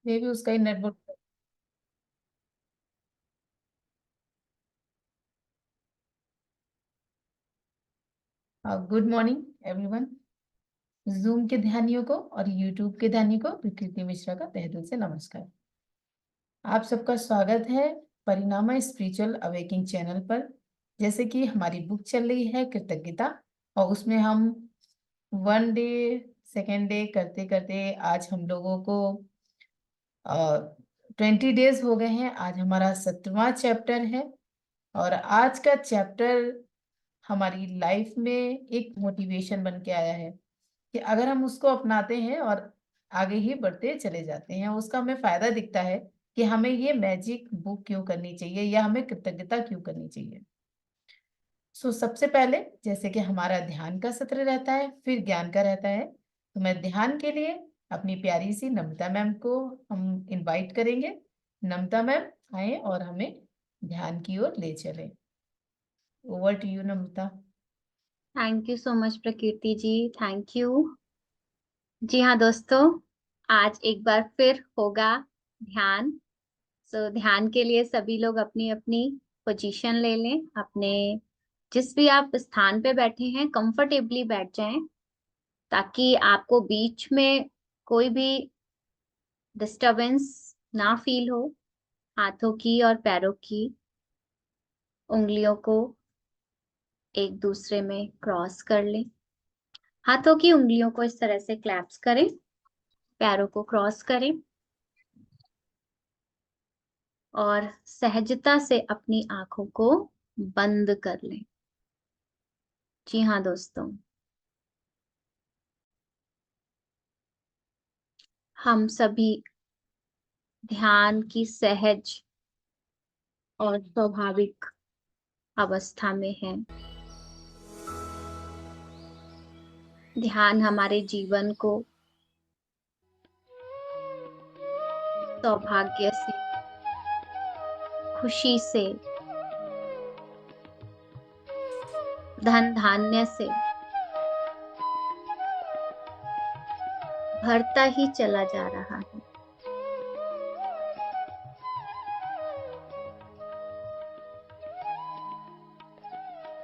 मे भी उसका ही network. Good morning everyone. Zoom के ध्यानियों को और यूट्यूब के ध्यानियों को प्रकृति मिश्रा का तहे दिल से नमस्कार। आप सबका स्वागत है परिणामा स्पिरिचुअल अवेकिंग चैनल पर। जैसे कि हमारी बुक चल रही है कृतज्ञता, और उसमें हम 1 डे सेकेंड डे करते करते आज हम लोगों को 20 डेज हो गए हैं। आज हमारा 7वां चैप्टर है, और आज का चैप्टर हमारी लाइफ में एक मोटिवेशन बन के आया है कि अगर हम उसको अपनाते हैं और आगे ही बढ़ते चले जाते हैं, उसका हमें फायदा दिखता है कि हमें ये मैजिक बुक क्यों करनी चाहिए या हमें कृतज्ञता क्यों करनी चाहिए। सबसे पहले जैसे कि हमारा ध्यान का सत्र रहता है, फिर ज्ञान का रहता है, तो मैं ध्यान के लिए अपनी प्यारी सी नम्रता मैम को हम इनवाइट करेंगे। नम्रता मैम आए और हमें ध्यान की ओर ले चले। Over to you Namrata. Thank you so much Prakriti ji, thank you. जी हाँ दोस्तों, आज एक बार फिर होगा ध्यान। ध्यान के लिए सभी लोग अपनी अपनी पोजीशन ले लें। अपने जिस भी आप स्थान पे बैठे हैं कंफर्टेबली बैठ जाएं, ताकि आपको बीच में कोई भी डिस्टरबेंस ना फील हो। हाथों की और पैरों की उंगलियों को एक दूसरे में क्रॉस कर लें। हाथों की उंगलियों को इस तरह से क्लैप्स करें, पैरों को क्रॉस करें और सहजता से अपनी आंखों को बंद कर लें। जी हाँ दोस्तों, हम सभी ध्यान की सहज और स्वाभाविक अवस्था में हैं। ध्यान हमारे जीवन को सौभाग्य से, खुशी से, धन धान्य से भरता ही चला जा रहा है।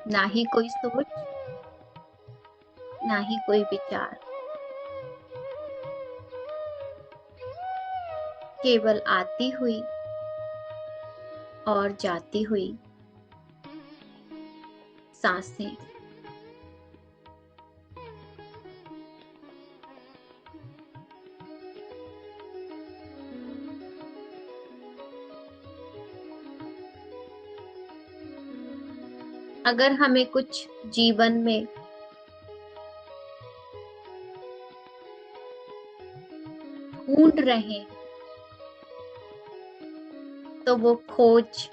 ना ही कोई सोच, ना ही कोई विचार, केवल आती हुई और जाती हुई सांसें। अगर हमें कुछ जीवन में ढूंढ रहे हैं, तो वो खोज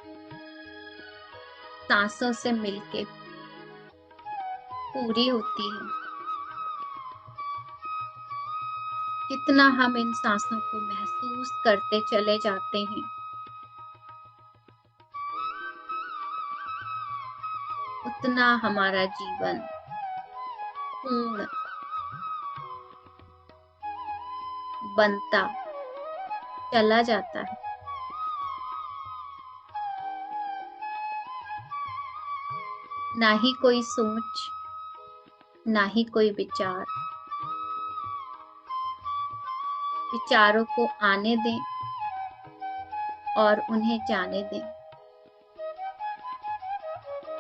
सांसों से मिलके पूरी होती है। जितना हम इन सांसों को महसूस करते चले जाते हैं, उतना हमारा जीवन पूर्ण बनता चला जाता है। ना ही कोई सोच, ना ही कोई विचार। विचारों को आने दें और उन्हें जाने दें,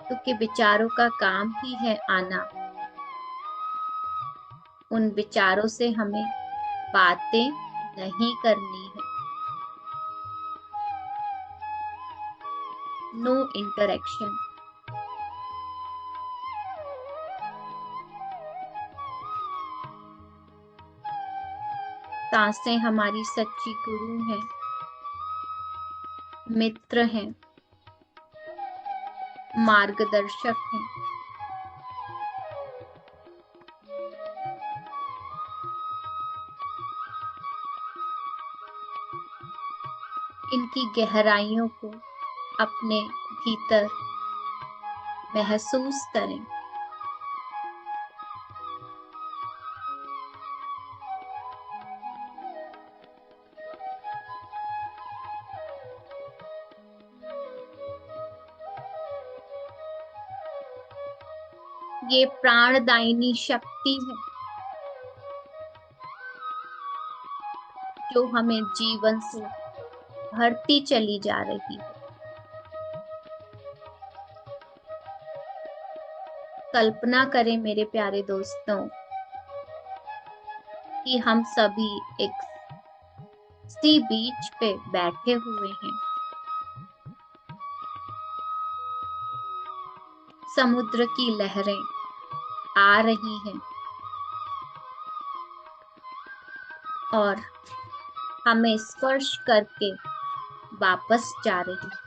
क्योंकि विचारों का काम ही है आना। उन विचारों से हमें बातें नहीं करनी है। No interaction. सांसें हमारी सच्ची गुरु हैं, मित्र हैं, मार्गदर्शक हैं। इनकी गहराइयों को अपने भीतर महसूस करें। ये प्राणदायिनी शक्ति है जो हमें जीवन से भरती चली जा रही है। कल्पना करें मेरे प्यारे दोस्तों कि हम सभी एक सी बीच पे बैठे हुए हैं। समुद्र की लहरें आ रही हैं और हमें स्पर्श करके वापस जा रही हैं।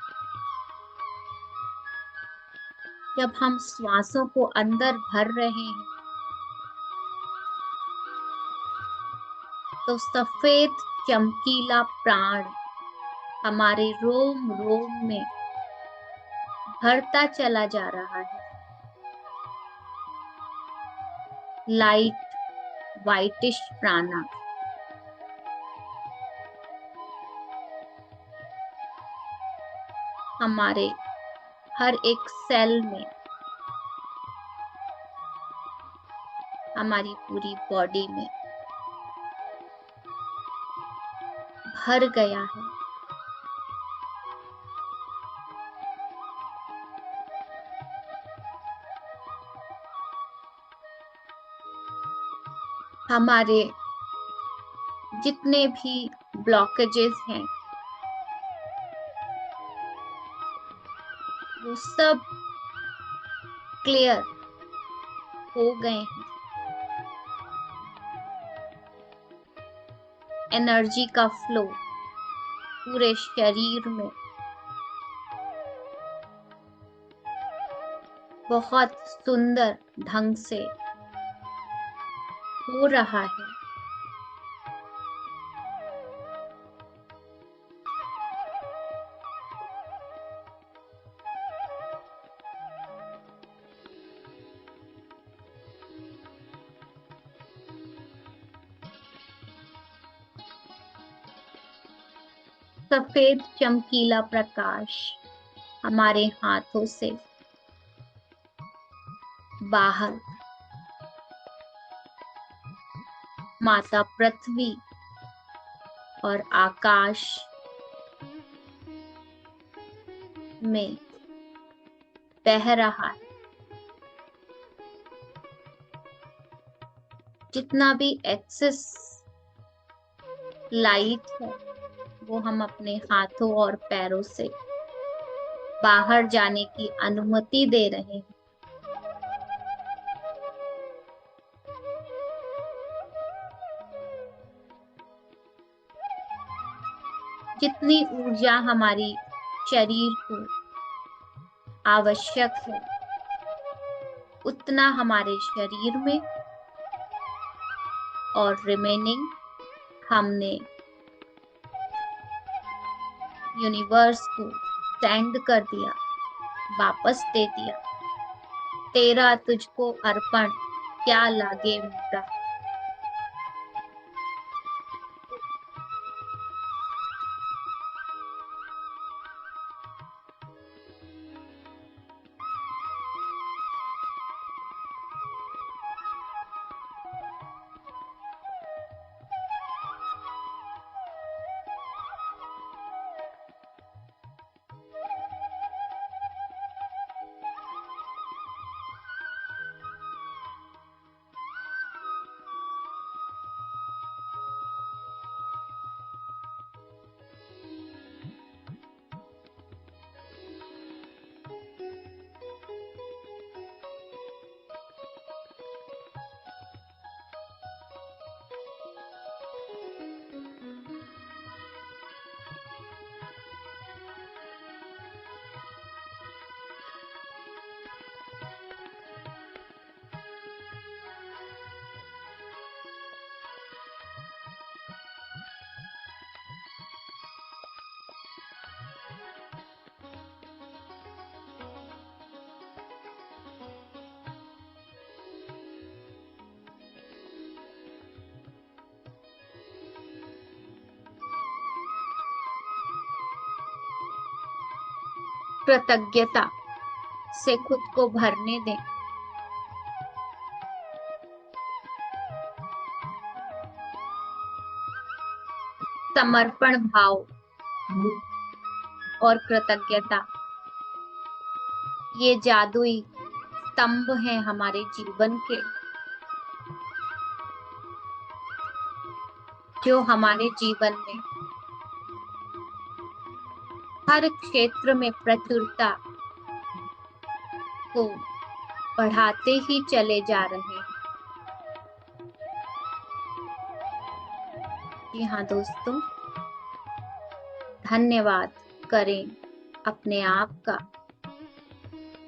जब हम श्वासों को अंदर भर रहे हैं तो सफेद चमकीला प्राण हमारे रोम रोम में भरता चला जा रहा है। लाइट वाइटिश प्राणा हमारे हर एक सेल में, हमारी पूरी बॉडी में भर गया है। हमारे जितने भी ब्लॉकेजेस हैं वो सब क्लियर हो गए हैं। एनर्जी का फ्लो पूरे शरीर में बहुत सुंदर ढंग से हो रहा है। सफेद चमकीला प्रकाश हमारे हाथों से बाहर माता पृथ्वी और आकाश में बह रहा है। जितना भी एक्सेस लाइट है वो हम अपने हाथों और पैरों से बाहर जाने की अनुमति दे रहे हैं। जितनी ऊर्जा हमारी शरीर को आवश्यक है उतना हमारे शरीर में और रिमेनिंग हमने यूनिवर्स को सेंड कर दिया, वापस दे दिया। तेरा तुझको अर्पण क्या लागे मोरा। कृतज्ञता से खुद को भरने दें। समर्पण भाव और कृतज्ञता, ये जादुई स्तंभ हैं हमारे जीवन के, जो हमारे जीवन में हर क्षेत्र में प्रचुरता को बढ़ाते ही चले जा रहे हैं। जी हाँ दोस्तों, धन्यवाद करें अपने आप का,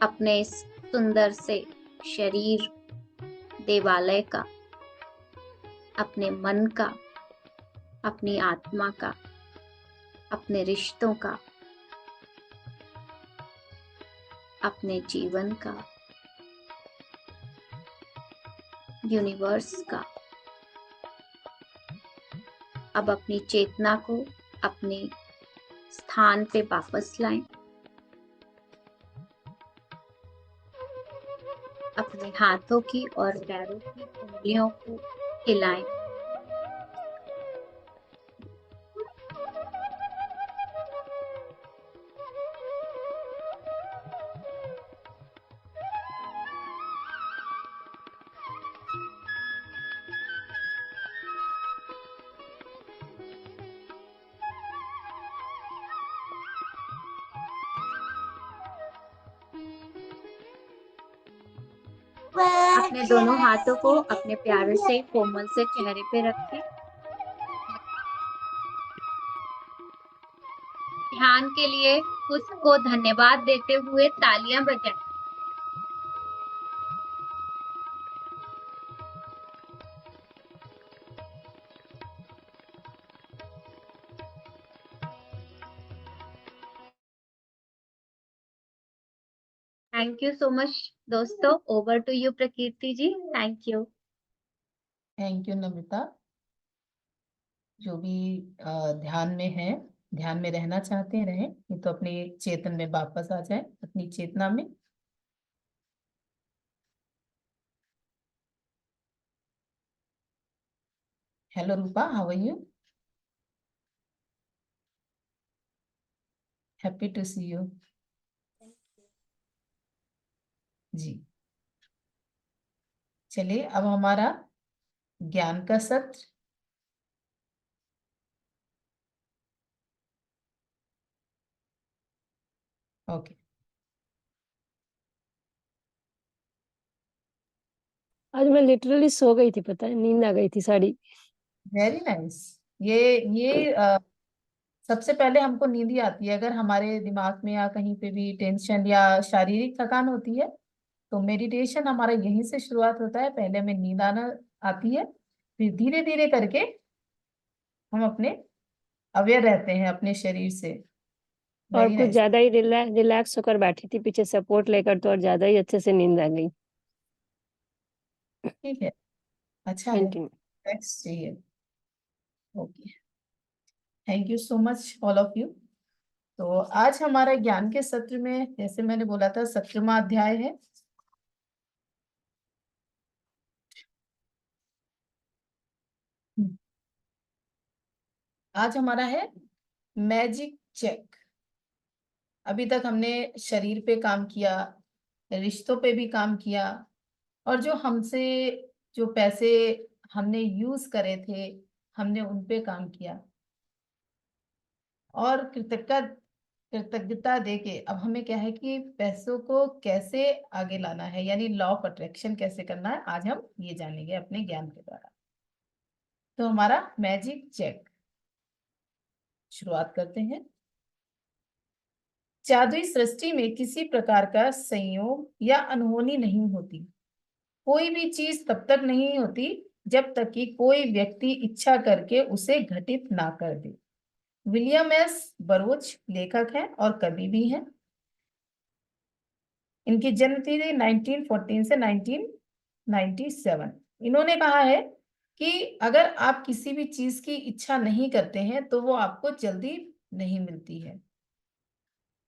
अपने इस सुंदर से शरीर देवालय का, अपने मन का, अपनी आत्मा का, अपने रिश्तों का, अपने जीवन का, यूनिवर्स का। अब अपनी चेतना को अपने स्थान पे वापस लाएं, अपने हाथों की और पैरों की उंगलियों को हिलाएं। अपने दोनों हाथों को अपने प्यारे से कोमल से चेहरे पे रखें। ध्यान के लिए खुद को धन्यवाद देते हुए तालियां बजाएं। थैंक यू सो मच दोस्तों। Over to you Prakriti ji. Thank you. Thank you Namita. जो भी ध्यान में है, ध्यान में रहना चाहते हैं रहें, नहीं तो अपने चेतन में वापस आ जाए, अपनी चेतना में। Hello Rupa, how are you? Happy to see you. जी, चलिए अब हमारा ज्ञान का सत्र। ओके, आज मैं लिटरली सो गई थी, पता है, नींद आ गई थी साड़ी। Very nice. ये सबसे पहले हमको नींद ही आती है अगर हमारे दिमाग में या कहीं पे भी टेंशन या शारीरिक थकान होती है, तो मेडिटेशन हमारा यहीं से शुरुआत होता है। पहले हमें नींद आना आती है, फिर धीरे धीरे करके हम अपने अवेयर रहते हैं अपने शरीर से। और वेरी कुछ नाइस। ज्यादा ही रिलैक्स होकर बैठी थी पीछे सपोर्ट लेकर, तो और ज्यादा ही अच्छे से नींद आ गई। ठीक है, अच्छा है। कंटिन्यू। नेक्स्ट चाहिए। Okay, thank you so much all of you. तो आज हमारा ज्ञान के सत्र में, जैसे मैंने बोला था, 17वां अध्याय है। आज हमारा है मैजिक चेक। अभी तक हमने शरीर पे काम किया, रिश्तों पे भी काम किया, और जो हमसे जो पैसे हमने यूज करे थे, हमने उन पे काम किया। और कृतज्ञता देके अब हमें क्या है कि पैसों को कैसे आगे लाना है, यानी लॉ ऑफ अट्रैक्शन कैसे करना है, आज हम ये जानेंगे अपने ज्ञान के द्वारा। तो हमारा मैजिक चेक शुरुआत करते हैं। जादुई सृष्टि में किसी प्रकार का संयोग या अनहोनी नहीं होती। कोई भी चीज तब तक नहीं होती जब तक कि कोई व्यक्ति इच्छा करके उसे घटित ना कर दे। विलियम एस बरोच लेखक हैं और कवि भी हैं। इनकी जन्म तिथि 1914 से 1997। इन्होंने कहा है कि अगर आप किसी भी चीज की इच्छा नहीं करते हैं तो वो आपको जल्दी नहीं मिलती है।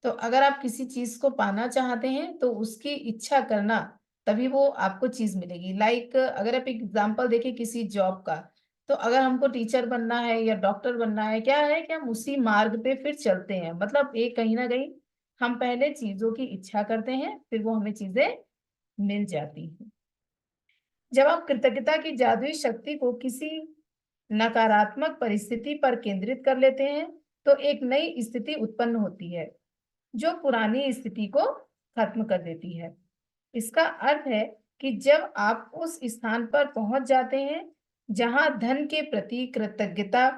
तो अगर आप किसी चीज को पाना चाहते हैं तो उसकी इच्छा करना, तभी वो आपको चीज मिलेगी। लाइक अगर आप एग्जांपल देखें किसी जॉब का, तो अगर हमको टीचर बनना है या डॉक्टर बनना है, क्या है कि हम उसी मार्ग पे फिर चलते हैं। मतलब एक कहीं ना कहीं हम पहले चीजों की इच्छा करते हैं, फिर वो हमें चीजें मिल जाती हैं। जब आप कृतज्ञता की जादुई शक्ति को किसी नकारात्मक परिस्थिति पर केंद्रित कर लेते हैं, तो एक नई स्थिति उत्पन्न होती है जो पुरानी स्थिति को खत्म कर देती है। इसका अर्थ है कि जब आप उस स्थान पर पहुंच जाते हैं जहां धन के प्रति कृतज्ञता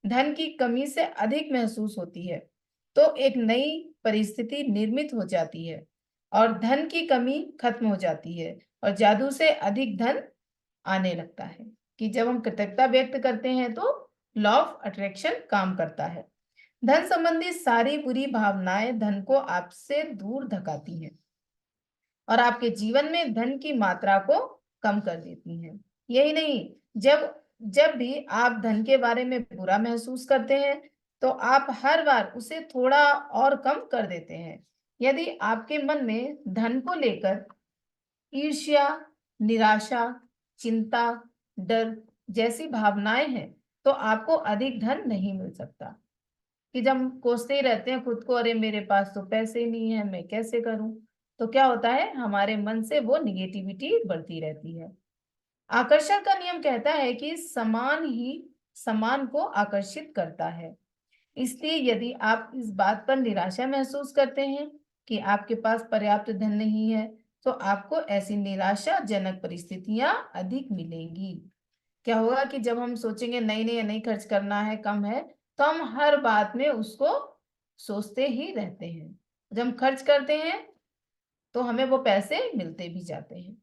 धन की कमी से अधिक महसूस होती है, तो एक नई परिस्थिति निर्मित हो जाती है और धन की कमी खत्म हो जाती है और जादू से अधिक धन आने लगता है। कि जब हम कृतज्ञता व्यक्त करते हैं तो लॉ ऑफ अट्रैक्शन काम करता है। धन संबंधी सारी बुरी भावनाएं धन को आपसे दूर धकाती हैं और आपके जीवन में धन की मात्रा को कम कर देती हैं। यही नहीं, जब जब भी आप धन के बारे में बुरा महसूस करते हैं, तो आप हर बार उसे थोड़ा और कम कर देते हैं। यदि आपके मन में धन को लेकर ईर्ष्या, निराशा, चिंता, डर जैसी भावनाएं हैं, तो आपको अधिक धन नहीं मिल सकता। कि जब हम कोसते ही रहते हैं खुद को, अरे मेरे पास तो पैसे नहीं है, मैं कैसे करूं? तो क्या होता है, हमारे मन से वो निगेटिविटी बढ़ती रहती है। आकर्षण का नियम कहता है कि समान ही समान को आकर्षित करता है। इसलिए यदि आप इस बात पर निराशा महसूस करते हैं कि आपके पास पर्याप्त धन नहीं है, तो आपको ऐसी निराशाजनक परिस्थितियां अधिक मिलेंगी। क्या होगा कि जब हम सोचेंगे नहीं नहीं नहीं खर्च करना है, कम है, तो हम हर बात में उसको सोचते ही रहते हैं। जब हम खर्च करते हैं तो हमें वो पैसे मिलते भी जाते हैं।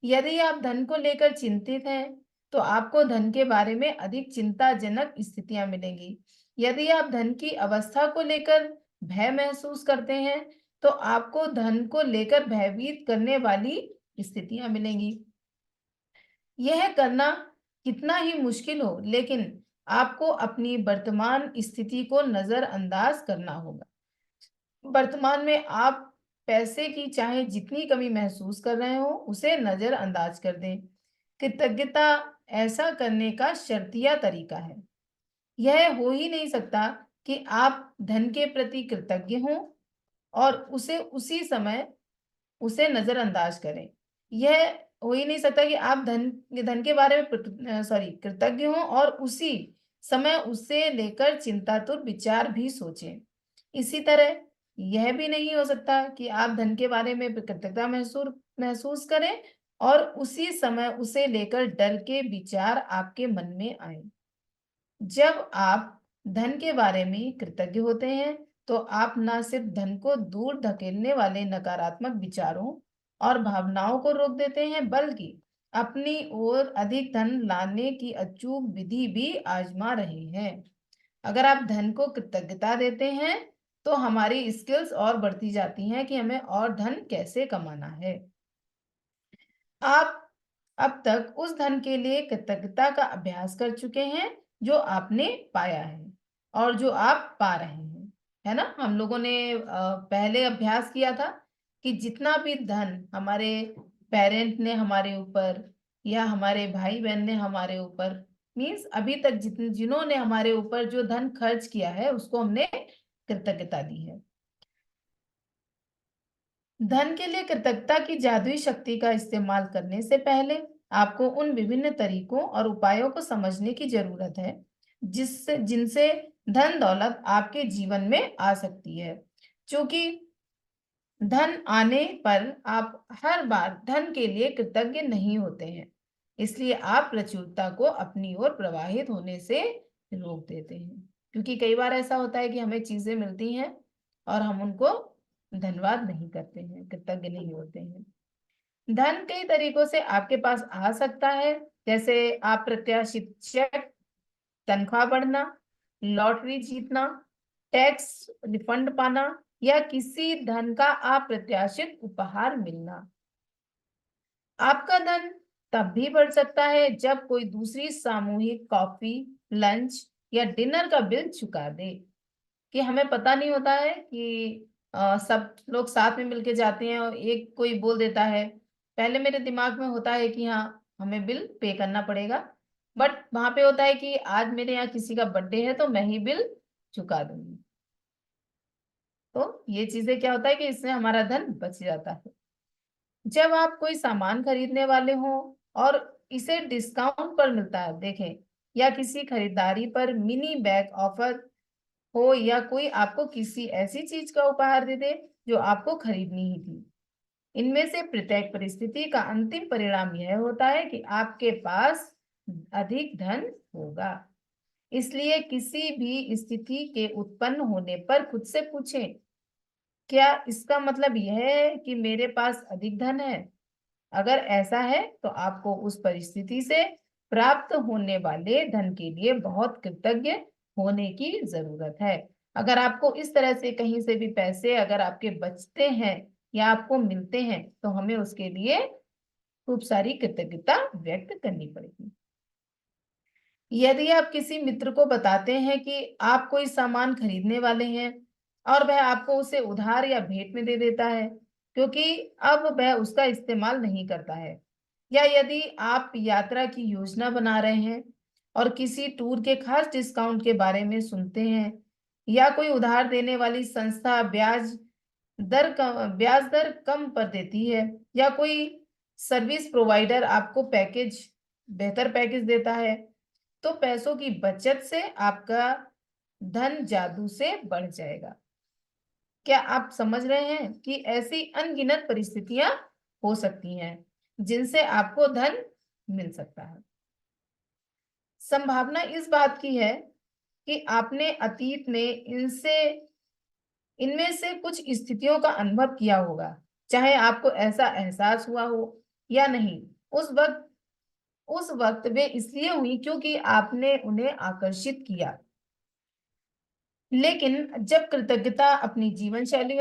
यदि आप धन को लेकर चिंतित हैं, तो आपको धन के बारे में अधिक चिंताजनक स्थितियां मिलेंगी। यदि आप धन की अवस्था को लेकर भय महसूस करते हैं, तो आपको धन को लेकर भयभीत करने वाली स्थितियां मिलेंगी। यह करना कितना ही मुश्किल हो, लेकिन आपको अपनी वर्तमान स्थिति को नजरअंदाज करना होगा। वर्तमान में आप पैसे की चाहे जितनी कमी महसूस कर रहे हो, उसे नजरअंदाज कर दें। कृतज्ञता ऐसा करने का शर्तिया तरीका है। यह हो ही नहीं सकता कि आप धन के प्रति कृतज्ञ हों और उसे उसी समय उसे नजरअंदाज करें। यह हो ही नहीं सकता कि आप धन धन के बारे में कृतज्ञ हों और उसी समय उसे लेकर चिंतातुर विचार भी सोचें। इसी तरह यह भी नहीं हो सकता कि आप धन के बारे में कृतज्ञता महसूस महसूस करें और उसी समय उसे लेकर डर के विचार आपके मन में आए। जब आप धन के बारे में कृतज्ञ होते हैं, तो आप न सिर्फ धन को दूर धकेलने वाले नकारात्मक विचारों और भावनाओं को रोक देते हैं, बल्कि अपनी ओर अधिक धन लाने की अचूक विधि भी आजमा रहे हैं। अगर आप धन को कृतज्ञता देते हैं, तो हमारी स्किल्स और बढ़ती जाती हैं कि हमें और धन कैसे कमाना है। आप अब तक उस धन के लिए कृतज्ञता का अभ्यास कर चुके हैं जो आपने पाया है और जो आप पा रहे हैं, है ना? हम लोगों ने पहले अभ्यास किया था कि जितना भी धन हमारे पेरेंट ने हमारे ऊपर या हमारे भाई बहन ने हमारे ऊपर, मीन्स अभी तक जिन्होंने हमारे ऊपर जो धन खर्च किया है, उसको हमने कृतज्ञता दी है। धन के लिए कृतज्ञता की जादुई शक्ति का इस्तेमाल करने से पहले आपको उन विभिन्न तरीकों और उपायों को समझने की जरूरत है जिससे जिनसे धन दौलत आपके जीवन में आ सकती है। क्योंकि धन आने पर आप हर बार धन के लिए कृतज्ञ नहीं होते हैं, इसलिए आप प्रचुरता को अपनी ओर प्रवाहित होने से रोक देते हैं। क्योंकि कई बार ऐसा होता है कि हमें चीजें मिलती हैं और हम उनको धन्यवाद नहीं करते हैं, कृतज्ञ नहीं होते हैं। धन कई तरीकों से आपके पास आ सकता है, जैसे अप्रत्याशित चेक, तनख्वाह बढ़ना, लॉटरी जीतना, टैक्स रिफंड पाना या किसी धन का अप्रत्याशित उपहार मिलना। आपका धन तब भी बढ़ सकता है जब कोई दूसरी सामूहिक कॉफी, लंच या डिनर का बिल चुका दे। कि हमें पता नहीं होता है कि सब लोग साथ में मिलके जाते हैं और एक कोई बोल देता है, पहले मेरे दिमाग में होता है कि हाँ, हमें बिल पे करना पड़ेगा, बट वहां पे होता है कि आज मेरे यहाँ किसी का बर्थडे है तो मैं ही बिल चुका दूंगी। तो ये चीजें क्या होता है कि इससे हमारा धन बच जाता है। जब आप कोई सामान खरीदने वाले हो और इसे डिस्काउंट पर मिलता है, देखें, या किसी खरीदारी पर मिनी बैग ऑफर हो, या कोई आपको किसी ऐसी चीज का उपहार दे दे जो आपको खरीदनी ही थी, इनमें से प्रत्येक परिस्थिति का अंतिम परिणाम यह होता है कि आपके पास अधिक धन होगा। इसलिए किसी भी स्थिति के उत्पन्न होने पर खुद से पूछें, क्या इसका मतलब यह है कि मेरे पास अधिक धन है? अगर ऐसा है तो आपको उस परिस्थिति से प्राप्त होने वाले धन के लिए बहुत कृतज्ञ होने की जरूरत है। अगर आपको इस तरह से कहीं से भी पैसे अगर आपके बचते हैं या आपको मिलते हैं तो हमें उसके लिए खूब सारी कृतज्ञता व्यक्त करनी पड़ेगी। यदि आप किसी मित्र को बताते हैं कि आप कोई सामान खरीदने वाले हैं और वह आपको उसे उधार या भेंट में दे देता है क्योंकि अब वह उसका इस्तेमाल नहीं करता है, या यदि आप यात्रा की योजना बना रहे हैं और किसी टूर के खास डिस्काउंट के बारे में सुनते हैं, या कोई उधार देने वाली संस्था ब्याज दर कम पर देती है, या कोई सर्विस प्रोवाइडर आपको बेहतर पैकेज देता है, तो पैसों की बचत से आपका धन जादू से बढ़ जाएगा। क्या आप समझ रहे हैं कि ऐसी अनगिनत परिस्थितियां हो सकती हैं जिनसे आपको धन मिल सकता है। संभावना इस बात की है कि आपने अतीत में इनमें से कुछ स्थितियों का अनुभव किया होगा, चाहे आपको ऐसा एहसास हुआ हो या नहीं। उस वक्त वे इसलिए हुई क्योंकि आपने उन्हें आकर्षित किया। लेकिन जब कृतज्ञता अपनी जीवन शैली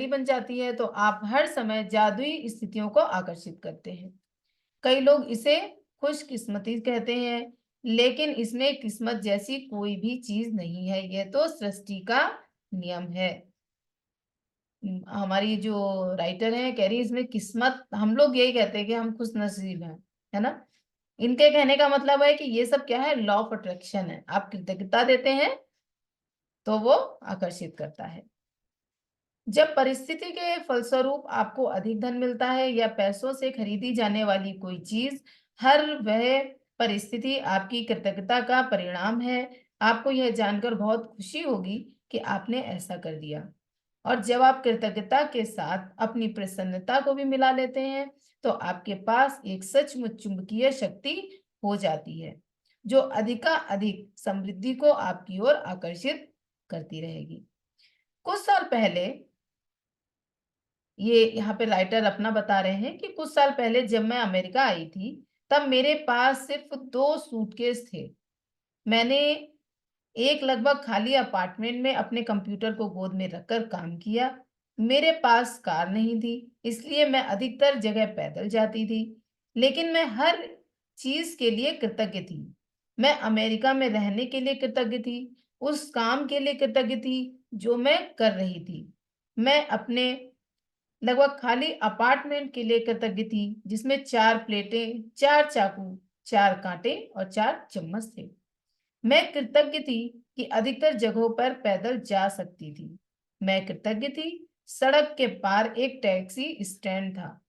बन जाती है तो आप हर समय जादुई स्थितियों को आकर्षित करते हैं। कई लोग इसे खुशकिस्मती कहते हैं, लेकिन इसमें किस्मत जैसी कोई भी चीज नहीं है, यह तो सृष्टि का नियम है। हमारी जो राइटर है कह रही इसमें किस्मत, हम लोग यही कहते हैं कि हम खुश नसीब हैं, है ना। इनके कहने का मतलब है कि ये सब क्या है, लॉ ऑफ अट्रैक्शन है। आप कृतज्ञता देते हैं तो वो आकर्षित करता है। जब परिस्थिति के फलस्वरूप आपको अधिक धन मिलता है या पैसों से खरीदी जाने वाली कोई चीज, हर वह परिस्थिति आपकी कृतज्ञता का परिणाम है। आपको यह जानकर बहुत खुशी होगी कि आपने ऐसा कर दिया। और जब आप कृतज्ञता के साथ अपनी प्रसन्नता को भी मिला लेते हैं तो आपके पास एक सचमुच चुंबकीय शक्ति हो जाती है जो अधिक समृद्धि को आपकी ओर आकर्षित करती रहेगी। कुछ साल पहले, ये यहाँ पे राइटर अपना बता रहे हैं कि कुछ साल पहले जब मैं अमेरिका आई थी तब मेरे पास सिर्फ 2 सूटकेस थे। मैंने एक लगभग खाली अपार्टमेंट में अपने कंप्यूटर को गोद में रखकर काम किया। मेरे पास कार नहीं थी, इसलिए मैं अधिकतर जगह पैदल जाती थी, लेकिन मैं हर चीज के लिए कृतज्ञ थी। मैं अमेरिका में रहने के लिए कृतज्ञ थी, उस काम के लिए कृतज्ञ थी जो मैं कर रही थी। मैं अपने लगभग खाली अपार्टमेंट के लिए कृतज्ञ थी जिसमें 4 प्लेटें, 4 चाकू, 4 कांटे और 4 चम्मच थे। मैं कृतज्ञ थी कि अधिकतर जगहों पर पैदल जा सकती थी। मैं कृतज्ञ थी सड़क के पार एक टैक्सी स्टैंड था।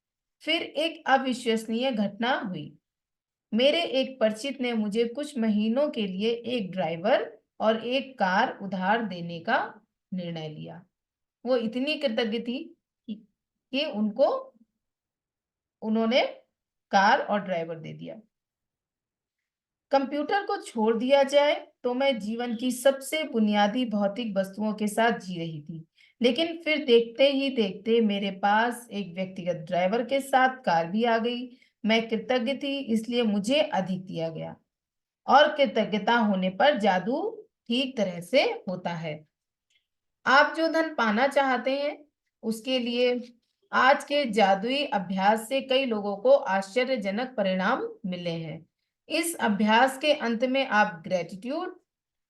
फिर एक अविश्वसनीय घटना हुई। मेरे एक परिचित ने मुझे कुछ महीनों के लिए एक ड्राइवर और एक कार उधार देने का निर्णय लिया। वो इतनी कृतज्ञ थी कि उन्होंने कार और ड्राइवर दे दिया। कंप्यूटर को छोड़ दिया जाए तो मैं जीवन की सबसे बुनियादी भौतिक वस्तुओं के साथ जी रही थी, लेकिन फिर देखते ही देखते मेरे पास एक व्यक्तिगत ड्राइवर के साथ कार भी आ गई। मैं कृतज्ञ थी इसलिए मुझे अधिक दिया गया, और कृतज्ञता होने पर जादू ठीक तरह से होता है। आप जो धन पाना चाहते हैं उसके लिए आज के जादुई अभ्यास से कई लोगों को आश्चर्यजनक परिणाम मिले हैं। इस अभ्यास के अंत में आप gratitude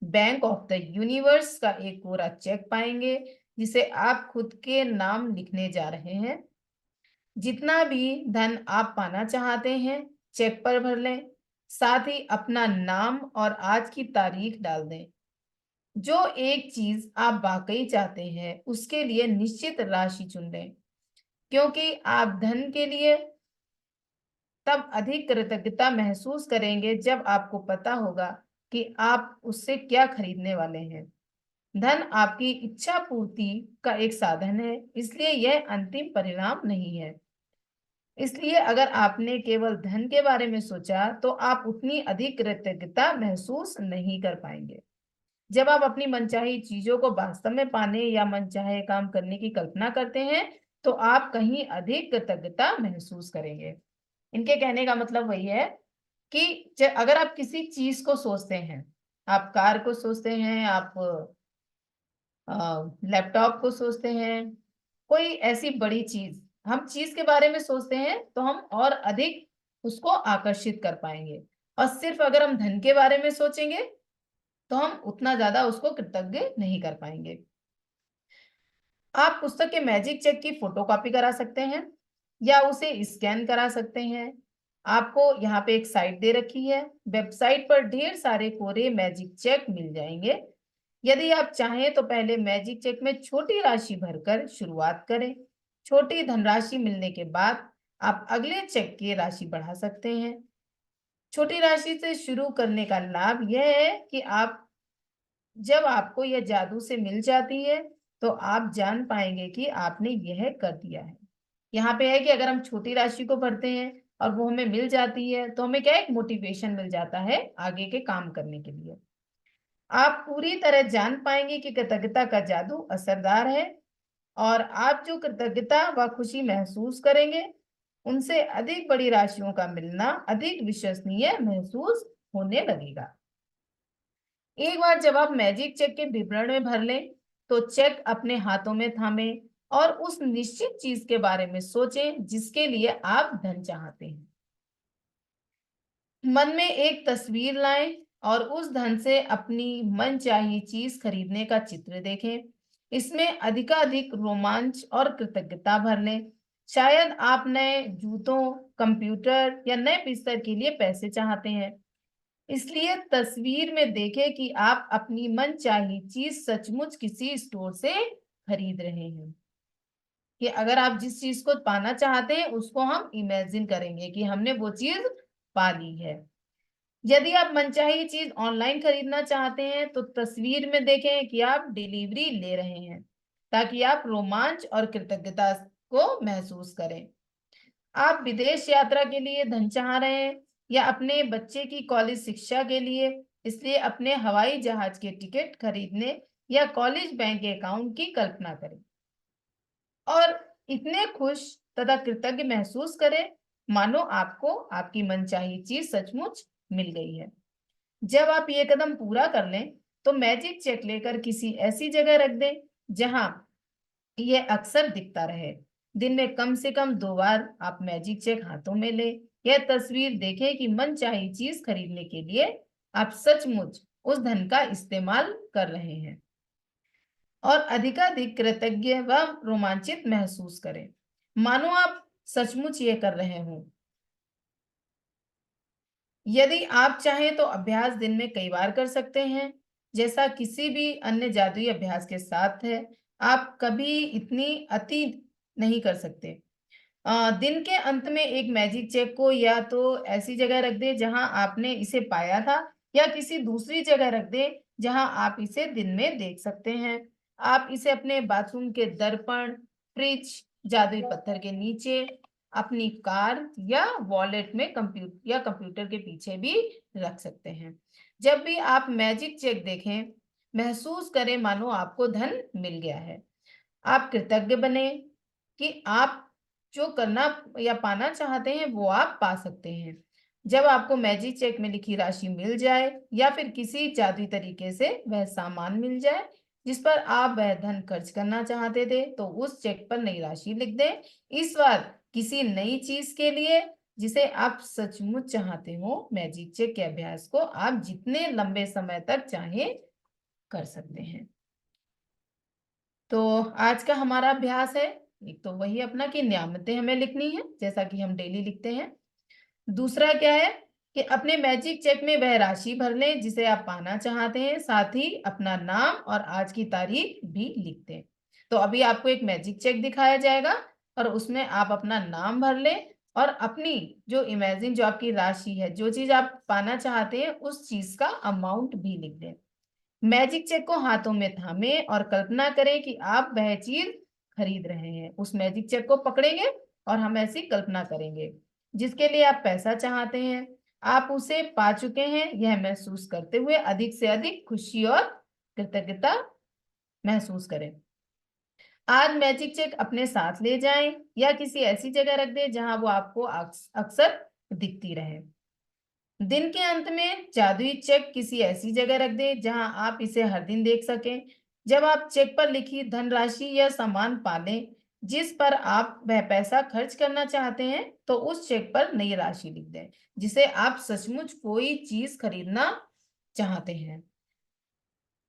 bank of the universe का एक पूरा चेक पाएंगे जिसे आप खुद के नाम लिखने जा रहे हैं। जितना भी धन आप पाना चाहते हैं चेक पर भर लें। साथ ही अपना नाम और आज की तारीख डाल दें। जो एक चीज आप वाकई चाहते हैं उसके लिए निश्चित राशि चुन लें, क्योंकि आप धन के लिए तब अधिक कृतज्ञता महसूस करेंगे जब आपको पता होगा कि आप उससे क्या खरीदने वाले हैं। धन आपकी इच्छा पूर्ति का एक साधन है, इसलिए यह अंतिम परिणाम नहीं है। इसलिए अगर आपने केवल धन के बारे में सोचा तो आप उतनी अधिक कृतज्ञता महसूस नहीं कर पाएंगे। जब आप अपनी मनचाही चीजों को वास्तव में पाने या मनचाहे काम करने की कल्पना करते हैं, तो आप कहीं अधिक कृतज्ञता महसूस करेंगे। इनके कहने का मतलब वही है कि अगर आप किसी चीज को सोचते हैं, आप कार को सोचते हैं, आप लैपटॉप को सोचते हैं, कोई ऐसी बड़ी चीज, हम चीज के बारे में सोचते हैं तो हम और अधिक उसको आकर्षित कर पाएंगे। और सिर्फ अगर हम धन के बारे में सोचेंगे तो हम उतना ज्यादा उसको कृतज्ञ नहीं कर पाएंगे। आप पुस्तक के मैजिक चेक की फोटोकॉपी करा सकते हैं या उसे स्कैन करा सकते हैं। आपको यहाँ पे एक साइट दे रखी है, वेबसाइट पर ढेर सारे कोरे मैजिक चेक मिल जाएंगे। यदि आप चाहें तो पहले मैजिक चेक में छोटी राशि भरकर शुरुआत करें। छोटी धनराशि मिलने के बाद आप अगले चेक की राशि बढ़ा सकते हैं। छोटी राशि से शुरू करने का लाभ यह है कि आप जब आपको यह जादू से मिल जाती है तो आप जान पाएंगे कि आपने यह कर दिया है। यहाँ पे है कि अगर हम छोटी राशि को भरते हैं और वो हमें मिल जाती है तो हमें क्या एक मोटिवेशन मिल जाता है आगे के काम करने के लिए। आप पूरी तरह जान पाएंगे कि कृतज्ञता का जादू असरदार है और आप जो कृतज्ञता व खुशी महसूस करेंगे उनसे अधिक बड़ी राशियों का मिलना अधिक विश्वसनीय महसूस होने लगेगा। एक बार जब आप मैजिक चेक के विवरण में भर लें तो चेक अपने हाथों में थामें और उस निश्चित चीज के बारे में सोचें जिसके लिए आप धन चाहते हैं। मन में एक तस्वीर लाएं और उस धन से अपनी मनचाही चीज खरीदने का चित्र देखें। इसमें अधिकाधिक रोमांच और कृतज्ञता भर लें। शायद आप नए जूतों, कंप्यूटर या नए बिस्तर के लिए पैसे चाहते हैं, इसलिए तस्वीर में देखें कि आप अपनी मनचाही चीज सचमुच किसी स्टोर से खरीद रहे हैं। कि अगर आप जिस चीज को पाना चाहते हैं उसको हम इमेजिन करेंगे कि हमने वो चीज पा ली है। यदि आप मनचाही चीज ऑनलाइन खरीदना चाहते हैं तो तस्वीर में देखें कि आप डिलीवरी ले रहे हैं, ताकि आप रोमांच और कृतज्ञता को महसूस करें। आप विदेश यात्रा के लिए धन चाह रहे हैं या अपने बच्चे की कॉलेज शिक्षा के लिए, इसलिए अपने हवाई जहाज के टिकट खरीदने या कॉलेज बैंक अकाउंट की कल्पना करें और इतने खुश तथा कृतज्ञ महसूस करें मानो आपको आपकी मनचाही चीज सचमुच मिल गई है। जब आप ये कदम पूरा कर लें तो मैजिक चेक लेकर किसी ऐसी जगह रख दें जहां ये अक्सर दिखता रहे। दिन में कम से कम 2 बार आप मैजिक चेक हाथों में लें। यह तस्वीर देखें कि मनचाही चीज खरीदने के लिए आप सचमुच उस धन का इस्तेमाल कर रहे हैं और अधिकाधिक कृतज्ञ व रोमांचित महसूस करें, मानो आप सचमुच ये कर रहे हों। यदि आप चाहें तो अभ्यास दिन में कई बार कर सकते हैं, जैसा किसी भी अन्य जादुई अभ्यास के साथ है। आप कभी इतनी अति नहीं कर सकते। दिन के अंत में एक मैजिक चेक को या तो ऐसी जगह रख दें जहां आपने इसे पाया था या किसी दूसरी जगह रख दें जहां आप इसे दिन में देख सकते हैं। आप इसे अपने बाथरूम के दर्पण, फ्रिज, जादुई पत्थर के नीचे, अपनी कार या वॉलेट में कंप्यूटर के पीछे भी रख सकते हैं। जब भी आप मैजिक चेक देखें, महसूस करें मानो आपको धन मिल गया है। आप कृतज्ञ बने कि आप जो करना या पाना चाहते हैं वो आप पा सकते हैं। जब आपको मैजिक चेक में लिखी राशि मिल जाए या फिर किसी जादुई तरीके से वह सामान मिल जाए जिस पर आप वह धन खर्च करना चाहते थे, तो उस चेक पर नई राशि लिख दें। इस बार किसी नई चीज के लिए जिसे आप सचमुच चाहते हो। मैजिक चेक के अभ्यास को आप जितने लंबे समय तक चाहें कर सकते हैं। तो आज का हमारा अभ्यास है, एक तो वही अपना कि नियामतें हमें लिखनी है जैसा कि हम डेली लिखते हैं। दूसरा क्या है कि अपने मैजिक चेक में वह राशि भर लें जिसे आप पाना चाहते हैं, साथ ही अपना नाम और आज की तारीख भी लिख दें। तो अभी आपको एक मैजिक चेक दिखाया जाएगा और उसमें आप अपना नाम भर लें और अपनी जो इमेजिन जो आपकी राशि है, जो चीज आप पाना चाहते हैं उस चीज का अमाउंट भी लिख दें। मैजिक चेक को हाथों में थामे और कल्पना करें कि आप वह चीज खरीद रहे हैं। उस मैजिक चेक को पकड़ेंगे और हम ऐसी कल्पना करेंगे जिसके लिए आप पैसा चाहते हैं। आप उसे पा चुके हैं, यह महसूस करते हुए अधिक से अधिक खुशी और कृतज्ञता महसूस करें। आज मैजिक चेक अपने साथ ले जाएं या किसी ऐसी जगह रख दें जहां वो आपको अक्सर दिखती रहे। दिन के अंत में जादुई चेक किसी ऐसी जगह रख दें जहां आप इसे हर दिन देख सकें। जब आप चेक पर लिखी धनराशि या सामान पालें जिस पर आप वह पैसा खर्च करना चाहते हैं, तो उस चेक पर नई राशि लिख दें जिसे आप सचमुच कोई चीज खरीदना चाहते हैं।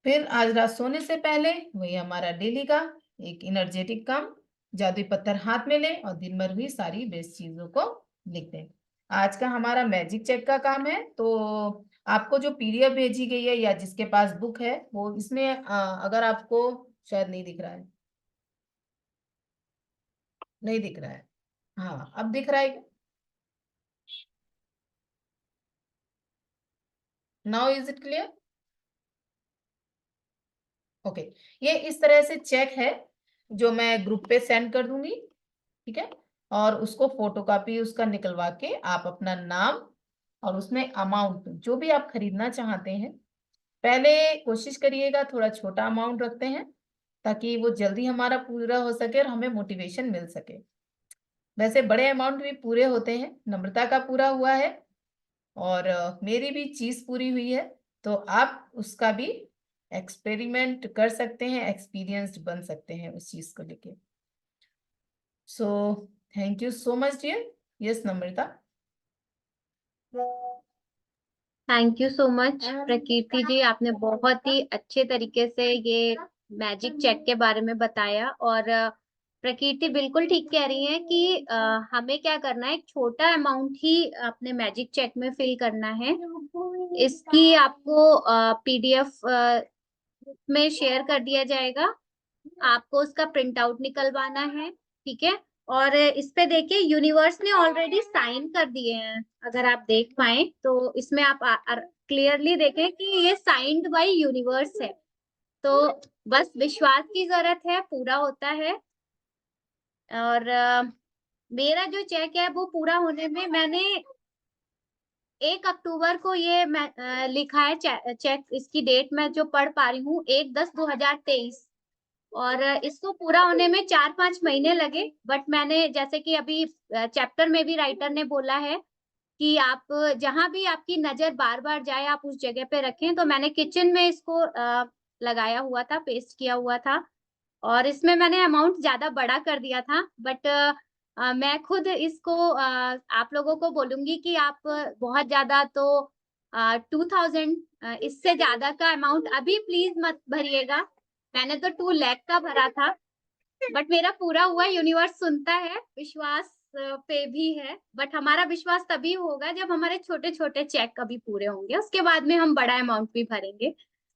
फिर आज रात सोने से पहले वही हमारा डेली का एक एनर्जेटिक काम, जादुई पत्थर हाथ में लें और दिन भर हुई सारी बेस्ट चीजों को लिख दें। आज का हमारा मैजिक चेक का काम है। तो आपको जो पीडीएफ भेजी गई है या जिसके पास बुक है वो इसमें अगर आपको शायद नहीं दिख रहा है, नहीं दिख रहा है, हाँ अब दिख रहा है। Now is it clear? Okay, ये इस तरह से चेक है जो मैं ग्रुप पे सेंड कर दूंगी, ठीक है। और उसको फोटोकॉपी उसका निकलवा के आप अपना नाम और उसमें अमाउंट जो भी आप खरीदना चाहते हैं, पहले कोशिश करिएगा थोड़ा छोटा अमाउंट रखते हैं ताकि वो जल्दी हमारा पूरा हो सके और हमें मोटिवेशन मिल सके। वैसे बड़े अमाउंट भी पूरे होते हैं, नम्रता का पूरा हुआ है और मेरी भी चीज पूरी हुई है। तो आप उसका भी एक्सपेरिमेंट कर सकते हैं, एक्सपीरियंस्ड बन सकते हैं उस चीज को लेके। So thank you so much dear. Yes Namrata. Thank you so much Prakriti ji, आपने बहुत ही अच्छे तरीके से ये मैजिक चेक के बारे में बताया। और प्रकीर्ति बिल्कुल ठीक कह रही है कि हमें क्या करना है, एक छोटा अमाउंट ही अपने मैजिक चेक में फिल करना है। इसकी आपको पीडीएफ में शेयर कर दिया जाएगा, आपको उसका प्रिंट आउट निकलवाना है, ठीक है। और इस पे देखिए यूनिवर्स ने ऑलरेडी साइन कर दिए हैं, अगर आप देख पाए तो इसमें आप क्लियरली देखें कि ये साइंड बाय यूनिवर्स है। तो बस विश्वास की जरूरत है, पूरा होता है। और मेरा जो चेक है वो पूरा होने में मैंने 1 अक्टूबर को ये लिखा है चेक। इसकी डेट मैं जो पढ़ पा रही हूँ 1/10/2023, और इसको पूरा होने में 4-5 महीने लगे। बट मैंने जैसे कि अभी चैप्टर में भी राइटर ने बोला है कि आप जहां भी आपकी नजर बार बार जाए आप उस जगह पे रखें। तो मैंने किचन में इसको लगाया हुआ था, पेस्ट किया हुआ था, और इसमें मैंने अमाउंट ज्यादा बड़ा कर दिया था। बट मैं खुद इसको आप लोगों को बोलूंगी कि आप बहुत ज्यादा तो 2000 इससे ज्यादा का अमाउंट अभी प्लीज मत भरिएगा। मैंने तो 2 लाख का भरा था, बट मेरा पूरा हुआ। यूनिवर्स सुनता है, विश्वास पे भी है। बट हमारा विश्वास तभी होगा जब हमारे छोटे छोटे चेक कभी पूरे होंगे, उसके बाद में हम बड़ा अमाउंट भी भरेंगे,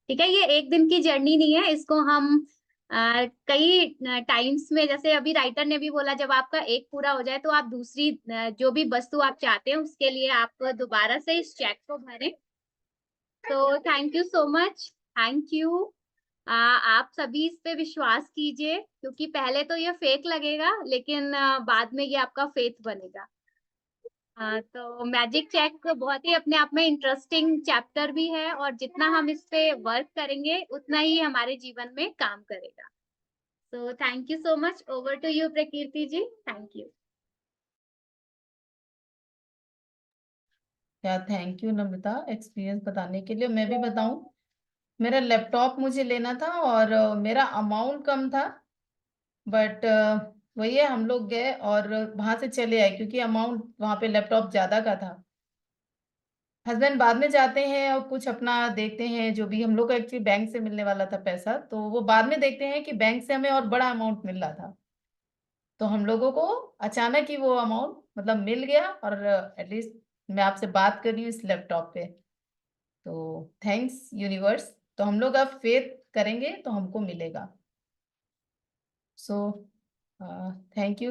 ठीक है। ये एक दिन की जर्नी नहीं है, इसको हम कई टाइम्स में, जैसे अभी राइटर ने भी बोला, जब आपका एक पूरा हो जाए तो आप दूसरी जो भी वस्तु आप चाहते हैं उसके लिए आप दोबारा से इस चेक को भरें। तो thank you so much, thank you. आप सभी इस पे विश्वास कीजिए, क्योंकि पहले तो ये फेक लगेगा लेकिन बाद में ये आपका फेथ बनेगा। तो मैजिक चेक बहुत ही अपने आप में इंटरेस्टिंग चैप्टर भी है, और जितना हम इस पे वर्क करेंगे उतना ही हमारे जीवन में काम करेगा। तो thank you so much. Over to you Prakriti ji, thank you. क्या थैंक यू नम्रता एक्सपीरियंस बताने के लिए। मैं भी बताऊं, मेरा लैपटॉप मुझे लेना था और मेरा अमाउंट कम था, बट वही है, हम लोग गए और वहां से चले आए क्योंकि अमाउंट वहां पे लैपटॉप ज्यादा का था। हस्बैंड बाद में जाते हैं और कुछ अपना देखते हैं, जो भी हम लोग को एक्चुअली बैंक से मिलने वाला था पैसा, तो वो बाद में देखते हैं कि बैंक से हमें और बड़ा अमाउंट मिल रहा था। तो हम लोगों को अचानक ही वो अमाउंट मतलब मिल गया और एटलीस्ट मैं आपसे बात कर रही हूँ इस लैपटॉप पे। तो थैंक्स यूनिवर्स। तो हम लोग अब फेथ करेंगे तो हमको मिलेगा। सो थैंक यू।